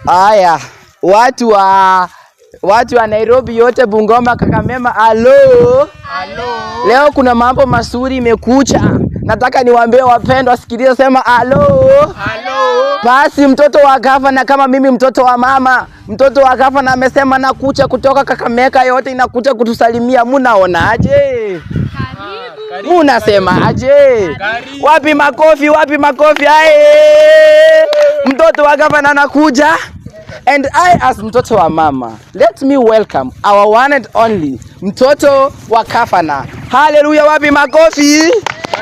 Aya, watu wa Nairobi yote, Bungoma, Kakamega, alo. Leo kuna mambo mazuri imekucha. Nataka niwaambie wapendwa, sikiliza, sema alo. Basi mtoto wa gavana kama mimi, mtoto wa mama, mtoto wa gavana amesema nakucha kutoka Kakamega yote inakucha kutusalimia. Munaonaje? Munasema aje? Wapi makofi, wapi makofi? Mtoto wa gavana anakuja. And I as mtoto wa mama, let me welcome our one and only mtoto wa gavana. Hallelujah, wapi makofi?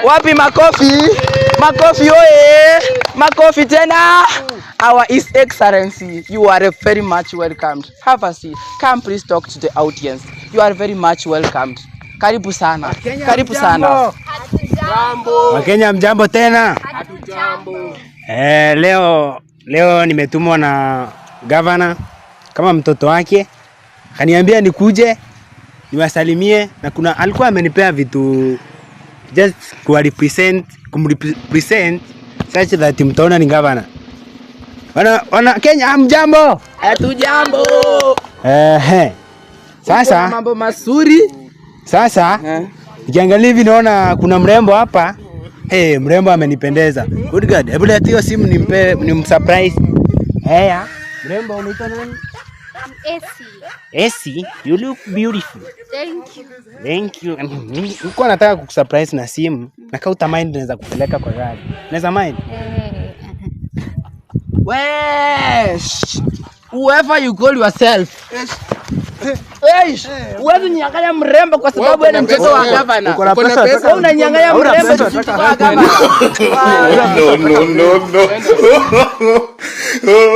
Wapi makofi? Makofi oye! Makofi tena! Our His Excellency, you are very much welcomed. Have a seat. Come please talk to the audience. You are very much welcomed. Karibu sana. Karibu sana. Wakenya mjambo tena? Hatujambo. Leo nimetumwa na governor kama mtoto wake. Kaniambia nikuje niwasalimie, na kuna alikuwa amenipea vitu just kumrepresent such that mtaona ni governor. Wana Kenya mjambo? Hatujambo. Sasa mambo mazuri. Sasa nikiangalia hivi naona kuna mrembo hapa. Mrembo amenipendeza. Good God. Hebu leta hiyo simu nimsurprise. Mrembo unaitwa nani? Essie, you look beautiful. Thank you. Nilikuwa nataka kukusurprise na simu. Na kama utamind naweza kupeleka kwa gari. Naweza mind? Whoever you call yourself. Wewe unanyang'anya mrembo kwa sababu wewe ni mtoto wa gavana. Uko na pesa? Wewe unanyang'anya mrembo mtoto wa gavana. No.